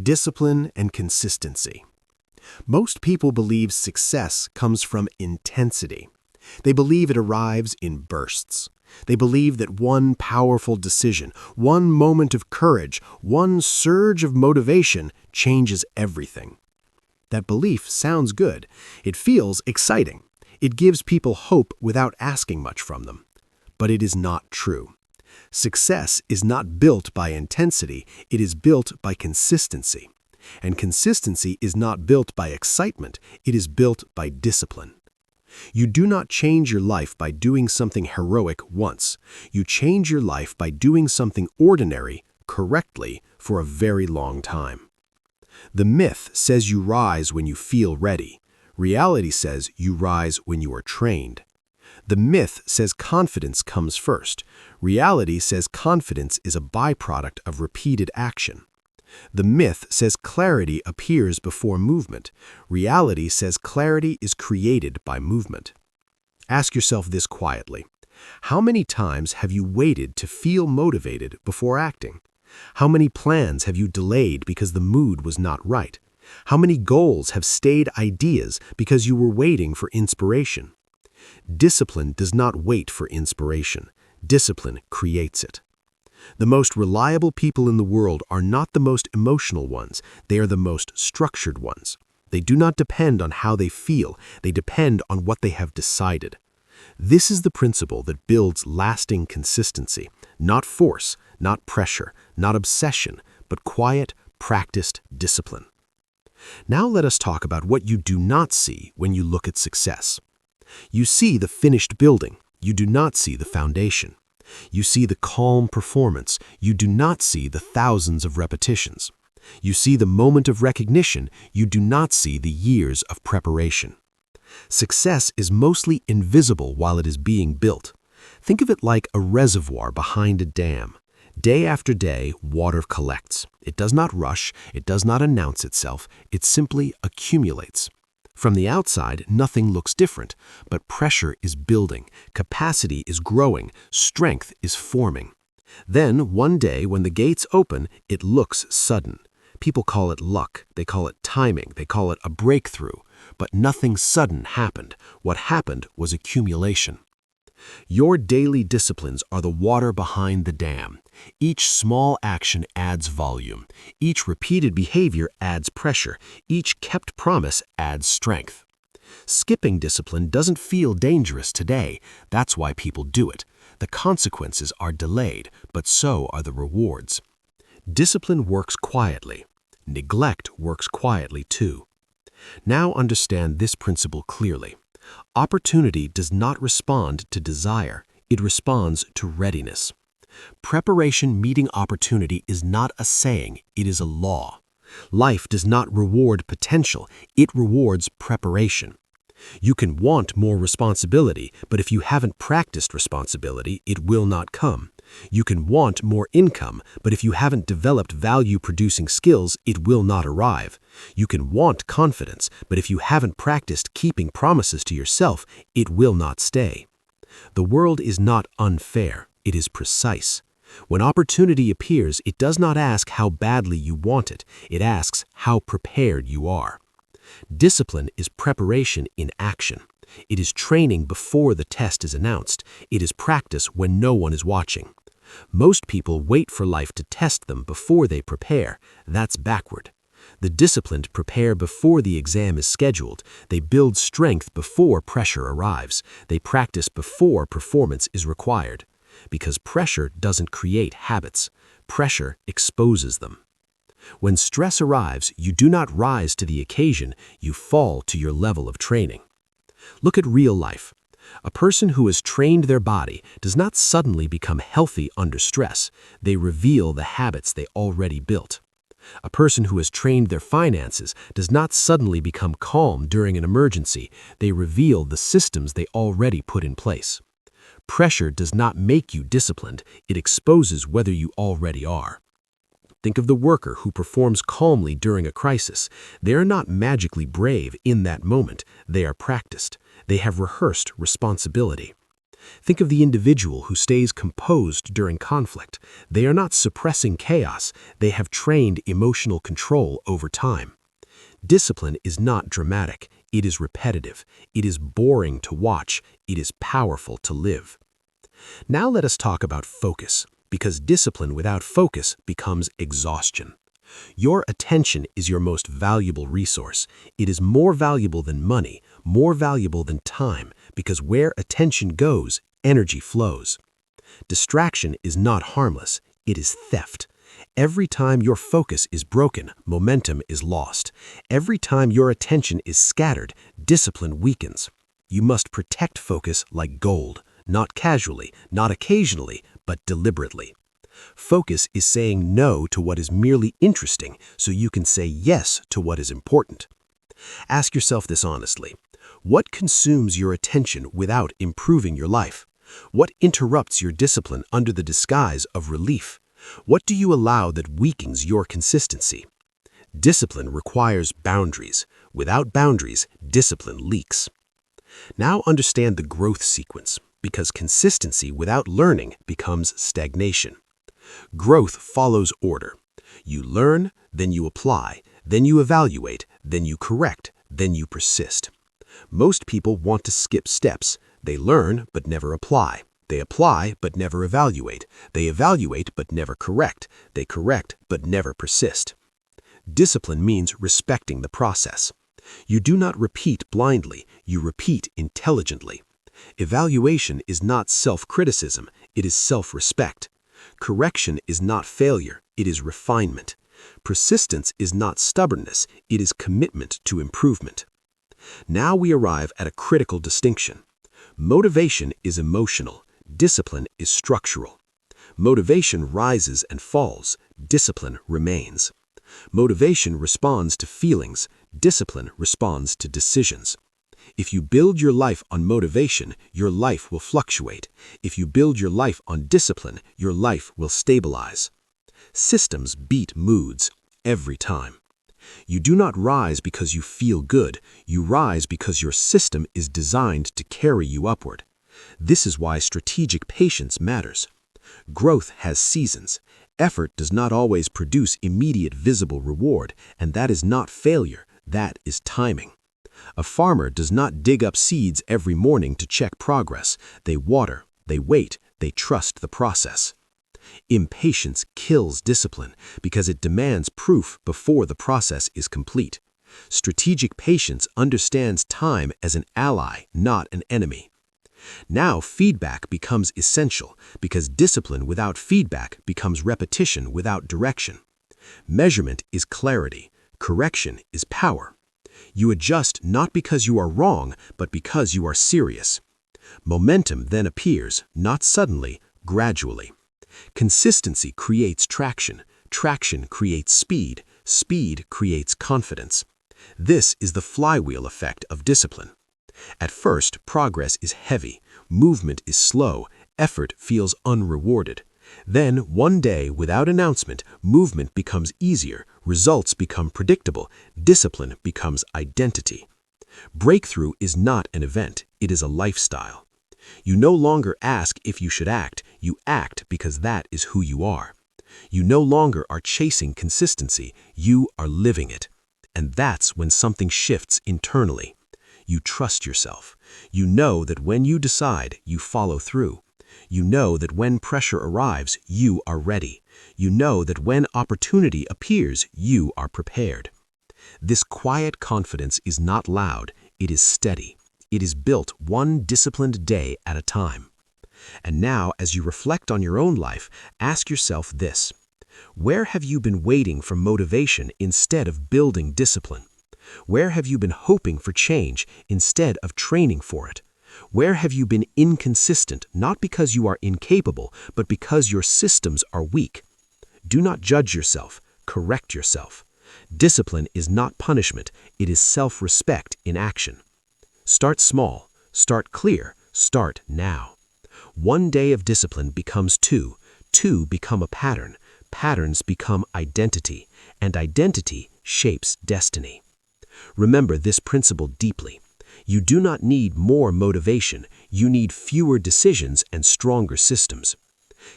Discipline and consistency. Most people believe success comes from intensity. They believe it arrives in bursts. They believe that one powerful decision, one moment of courage, one surge of motivation changes everything. That belief sounds good. It feels exciting. It gives people hope without asking much from them. But it is not true. Success is not built by intensity, it is built by consistency. And consistency is not built by excitement, it is built by discipline. You do not change your life by doing something heroic once. You change your life by doing something ordinary, correctly, for a very long time. The myth says you rise when you feel ready. Reality says you rise when you are trained. The myth says confidence comes first. Reality says confidence is a byproduct of repeated action. The myth says clarity appears before movement. Reality says clarity is created by movement. Ask yourself this quietly. How many times have you waited to feel motivated before acting? How many plans have you delayed because the mood was not right? How many goals have stayed ideas because you were waiting for inspiration? Discipline does not wait for inspiration. Discipline creates it. The most reliable people in the world are not the most emotional ones. They are the most structured ones. They do not depend on how they feel. They depend on what they have decided. This is the principle that builds lasting consistency. Not force, not pressure, not obsession, but quiet, practiced discipline. Now let us talk about what you do not see when you look at success. You see the finished building. You do not see the foundation. You see the calm performance. You do not see the thousands of repetitions. You see the moment of recognition. You do not see the years of preparation. Success is mostly invisible while it is being built. Think of it like a reservoir behind a dam. Day after day, water collects. It does not rush. It does not announce itself. It simply accumulates. From the outside, nothing looks different, but pressure is building, capacity is growing, strength is forming. Then, one day, when the gates open, it looks sudden. People call it luck, they call it timing, they call it a breakthrough. But nothing sudden happened. What happened was accumulation. Your daily disciplines are the water behind the dam. Each small action adds volume. Each repeated behavior adds pressure. Each kept promise adds strength. Skipping discipline doesn't feel dangerous today. That's why people do it. The consequences are delayed, but so are the rewards. Discipline works quietly. Neglect works quietly too. Now understand this principle clearly. Opportunity does not respond to desire. It responds to readiness. Preparation meeting opportunity is not a saying, it is a law. Life does not reward potential, it rewards preparation. You can want more responsibility, but if you haven't practiced responsibility, it will not come. You can want more income, but if you haven't developed value-producing skills, it will not arrive. You can want confidence, but if you haven't practiced keeping promises to yourself, it will not stay. The world is not unfair, it is precise. When opportunity appears, it does not ask how badly you want it, it asks how prepared you are. Discipline is preparation in action. It is training before the test is announced. It is practice when no one is watching. Most people wait for life to test them before they prepare. That's backward. The disciplined prepare before the exam is scheduled. They build strength before pressure arrives. They practice before performance is required. Because pressure doesn't create habits. Pressure exposes them. When stress arrives, you do not rise to the occasion, you fall to your level of training. Look at real life. A person who has trained their body does not suddenly become healthy under stress. They reveal the habits they already built. A person who has trained their finances does not suddenly become calm during an emergency. They reveal the systems they already put in place. Pressure does not make you disciplined. It exposes whether you already are. Think of the worker who performs calmly during a crisis. They are not magically brave in that moment. They are practiced. They have rehearsed responsibility. Think of the individual who stays composed during conflict. They are not suppressing chaos, they have trained emotional control over time. Discipline is not dramatic, it is repetitive, it is boring to watch, it is powerful to live. Now let us talk about focus, because discipline without focus becomes exhaustion. Your attention is your most valuable resource. It is more valuable than money, more valuable than time, because where attention goes, energy flows. Distraction is not harmless, it is theft. Every time your focus is broken, momentum is lost. Every time your attention is scattered, discipline weakens. You must protect focus like gold, not casually, not occasionally, but deliberately. Focus is saying no to what is merely interesting so you can say yes to what is important. Ask yourself this honestly. What consumes your attention without improving your life? What interrupts your discipline under the disguise of relief? What do you allow that weakens your consistency? Discipline requires boundaries. Without boundaries, discipline leaks. Now understand the growth sequence, because consistency without learning becomes stagnation. Growth follows order. You learn, then you apply, then you evaluate, then you correct, then you persist. Most people want to skip steps. They learn but never apply. They apply but never evaluate. They evaluate but never correct. They correct but never persist. Discipline means respecting the process. You do not repeat blindly, you repeat intelligently. Evaluation is not self-criticism, it is self-respect. Correction is not failure, it is refinement. Persistence is not stubbornness, it is commitment to improvement. Now we arrive at a critical distinction. Motivation is emotional, discipline is structural. Motivation rises and falls, discipline remains. Motivation responds to feelings, discipline responds to decisions. If you build your life on motivation, your life will fluctuate. If you build your life on discipline, your life will stabilize. Systems beat moods every time. You do not rise because you feel good. You rise because your system is designed to carry you upward. This is why strategic patience matters. Growth has seasons. Effort does not always produce immediate visible reward, and that is not failure, that is timing. A farmer does not dig up seeds every morning to check progress. They water, they wait, they trust the process. Impatience kills discipline because it demands proof before the process is complete. Strategic patience understands time as an ally, not an enemy. Now feedback becomes essential because discipline without feedback becomes repetition without direction. Measurement is clarity. Correction is power. You adjust not because you are wrong, but because you are serious. Momentum then appears, not suddenly, gradually. Consistency creates traction. Traction creates speed. Speed creates confidence. This is the flywheel effect of discipline. At first, progress is heavy, movement is slow, effort feels unrewarded. Then, one day, without announcement, movement becomes easier, results become predictable, discipline becomes identity. Breakthrough is not an event, it is a lifestyle. You no longer ask if you should act, you act because that is who you are. You no longer are chasing consistency, you are living it. And that's when something shifts internally. You trust yourself. You know that when you decide, you follow through. You know that when pressure arrives, you are ready. You know that when opportunity appears, you are prepared. This quiet confidence is not loud, it is steady. It is built one disciplined day at a time. And now, as you reflect on your own life, ask yourself this. Where have you been waiting for motivation instead of building discipline? Where have you been hoping for change instead of training for it? Where have you been inconsistent, not because you are incapable, but because your systems are weak? Do not judge yourself, correct yourself. Discipline is not punishment, it is self-respect in action. Start small, start clear, start now. One day of discipline becomes two, two become a pattern, patterns become identity, and identity shapes destiny. Remember this principle deeply. You do not need more motivation, you need fewer decisions and stronger systems.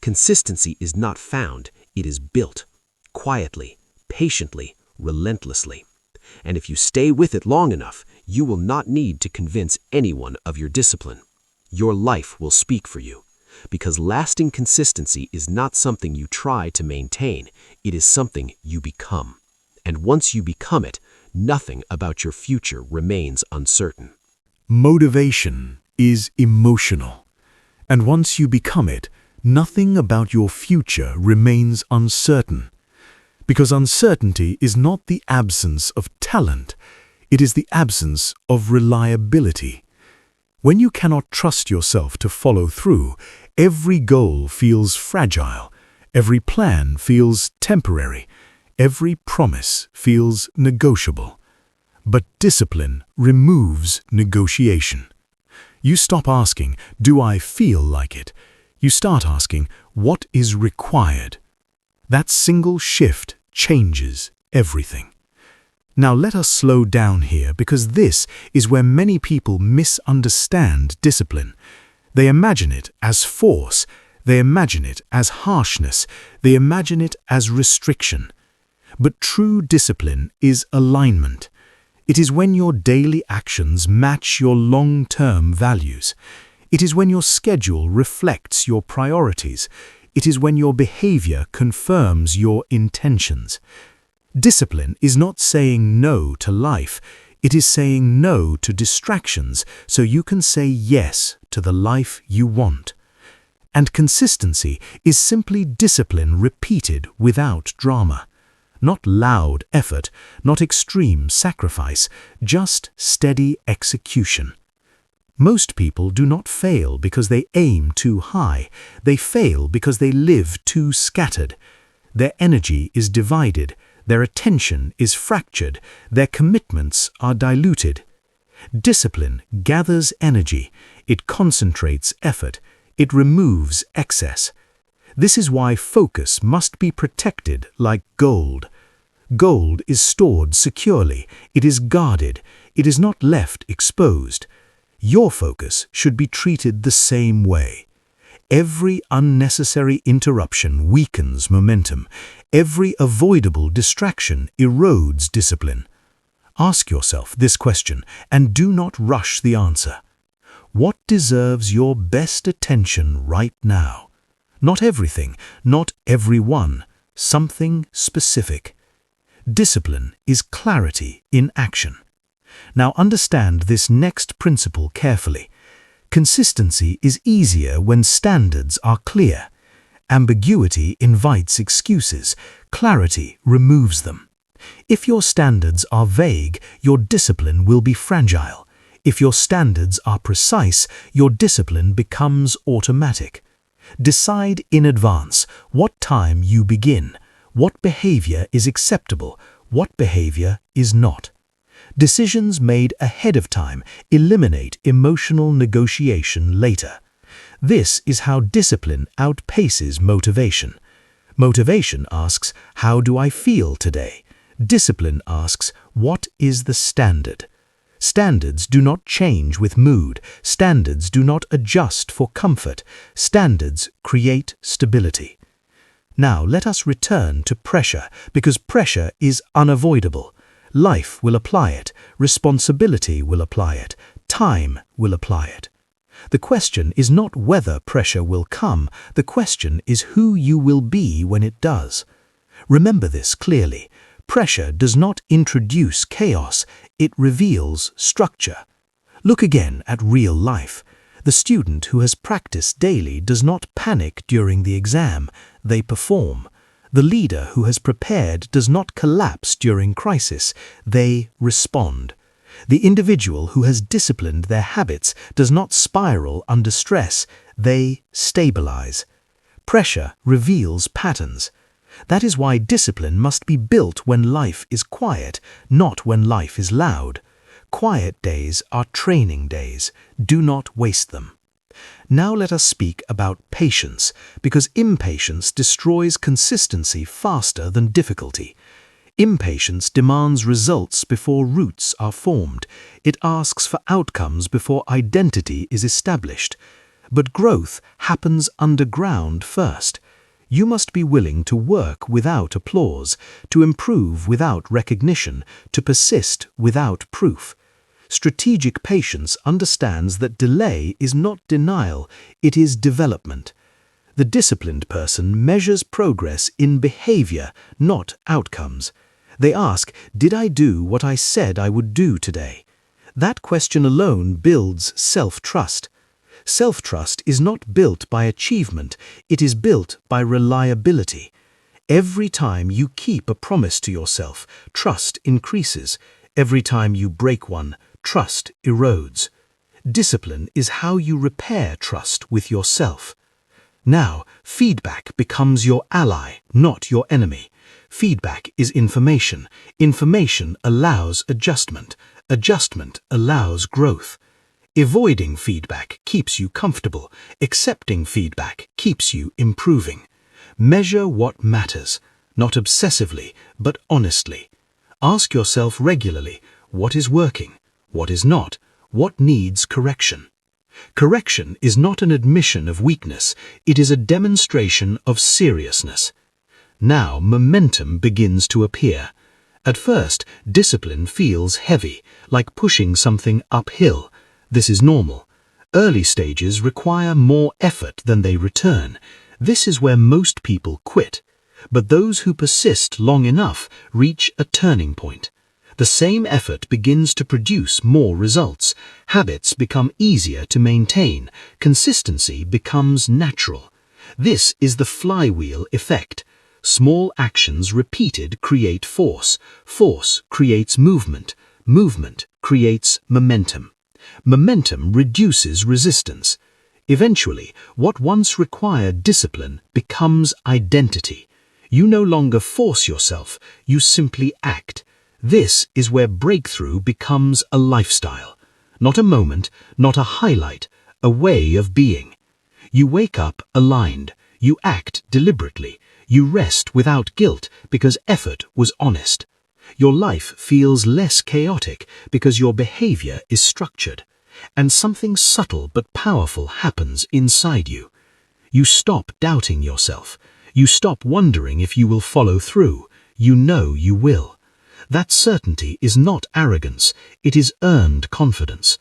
Consistency is not found, it is built. Quietly, patiently, relentlessly. And if you stay with it long enough, you will not need to convince anyone of your discipline. Your life will speak for you. Because lasting consistency is not something you try to maintain, it is something you become. And once you become it, nothing about your future remains uncertain. Motivation is emotional. And once you become it, nothing about your future remains uncertain. Because uncertainty is not the absence of talent, it is the absence of reliability. When you cannot trust yourself to follow through, every goal feels fragile, every plan feels temporary, every promise feels negotiable. But discipline removes negotiation. You stop asking, "Do I feel like it?" You start asking, "What is required?" That single shift changes everything. Now let us slow down here, because this is where many people misunderstand discipline. They imagine it as force, they imagine it as harshness, they imagine it as restriction. But true discipline is alignment. It is when your daily actions match your long-term values. It is when your schedule reflects your priorities. It is when your behavior confirms your intentions. Discipline is not saying no to life, it is saying no to distractions so you can say yes to the life you want. And consistency is simply discipline repeated without drama. Not loud effort, not extreme sacrifice, just steady execution. Most people do not fail because they aim too high, they fail because they live too scattered. Their energy is divided, their attention is fractured, their commitments are diluted. Discipline gathers energy, it concentrates effort, it removes excess. This is why focus must be protected like gold. Gold is stored securely, it is guarded, it is not left exposed. Your focus should be treated the same way. Every unnecessary interruption weakens momentum. Every avoidable distraction erodes discipline. Ask yourself this question and do not rush the answer. What deserves your best attention right now? Not everything, not everyone, something specific. Discipline is clarity in action. Now understand this next principle carefully. Consistency is easier when standards are clear. Ambiguity invites excuses. Clarity removes them. If your standards are vague, your discipline will be fragile. If your standards are precise, your discipline becomes automatic. Decide in advance what time you begin, what behavior is acceptable, what behavior is not. Decisions made ahead of time eliminate emotional negotiation later. This is how discipline outpaces motivation. Motivation asks, "How do I feel today?" Discipline asks, "What is the standard?" Standards do not change with mood. Standards do not adjust for comfort. Standards create stability. Now let us return to pressure, because pressure is unavoidable. Life will apply it, responsibility will apply it, time will apply it. The question is not whether pressure will come, the question is who you will be when it does. Remember this clearly. Pressure does not introduce chaos, it reveals structure. Look again at real life. The student who has practiced daily does not panic during the exam, they perform. The leader who has prepared does not collapse during crisis, they respond. The individual who has disciplined their habits does not spiral under stress, they stabilize. Pressure reveals patterns. That is why discipline must be built when life is quiet, not when life is loud. Quiet days are training days. Do not waste them. Now let us speak about patience, because impatience destroys consistency faster than difficulty. Impatience demands results before roots are formed. It asks for outcomes before identity is established. But growth happens underground first. You must be willing to work without applause, to improve without recognition, to persist without proof. Strategic patience understands that delay is not denial, it is development. The disciplined person measures progress in behavior, not outcomes. They ask, did I do what I said I would do today? That question alone builds self-trust. Self-trust is not built by achievement, it is built by reliability. Every time you keep a promise to yourself, trust increases. Every time you break one, trust erodes. Discipline is how you repair trust with yourself. Now, feedback becomes your ally, not your enemy. Feedback is information. Information allows adjustment. Adjustment allows growth. Avoiding feedback keeps you comfortable. Accepting feedback keeps you improving. Measure what matters, not obsessively, but honestly. Ask yourself regularly, what is working, what is not, what needs correction. Correction is not an admission of weakness, it is a demonstration of seriousness. Now momentum begins to appear. At first, discipline feels heavy, like pushing something uphill. This is normal. Early stages require more effort than they return. This is where most people quit. But those who persist long enough reach a turning point. The same effort begins to produce more results. Habits become easier to maintain. Consistency becomes natural. This is the flywheel effect. Small actions repeated create force. Force creates movement. Movement creates momentum. Momentum reduces resistance. Eventually, what once required discipline becomes identity. You no longer force yourself, you simply act. This is where breakthrough becomes a lifestyle. Not a moment, not a highlight, a way of being. You wake up aligned, you act deliberately, you rest without guilt because effort was honest. Your life feels less chaotic because your behavior is structured. And something subtle but powerful happens inside you. You stop doubting yourself. You stop wondering if you will follow through. You know you will. That certainty is not arrogance, it is earned confidence.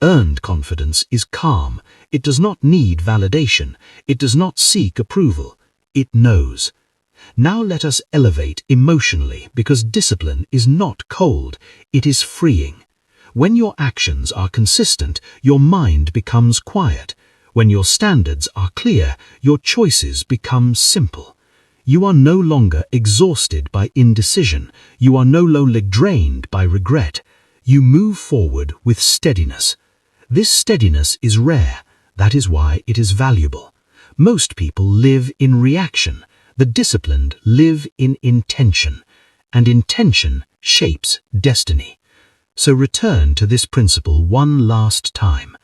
Earned confidence is calm. It does not need validation. It does not seek approval. It knows. Now let us elevate emotionally, because discipline is not cold, it is freeing. When your actions are consistent, your mind becomes quiet. When your standards are clear, your choices become simple. You are no longer exhausted by indecision. You are no longer drained by regret. You move forward with steadiness. This steadiness is rare. That is why it is valuable. Most people live in reaction. The disciplined live in intention. And intention shapes destiny. So return to this principle one last time.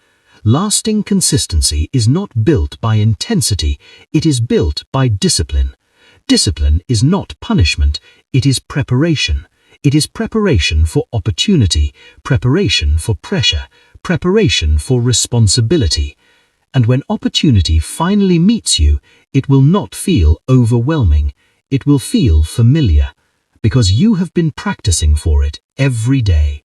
Lasting consistency is not built by intensity, it is built by discipline. Discipline is not punishment, it is preparation. It is preparation for opportunity, preparation for pressure, preparation for responsibility. And when opportunity finally meets you, it will not feel overwhelming, it will feel familiar, because you have been practicing for it every day.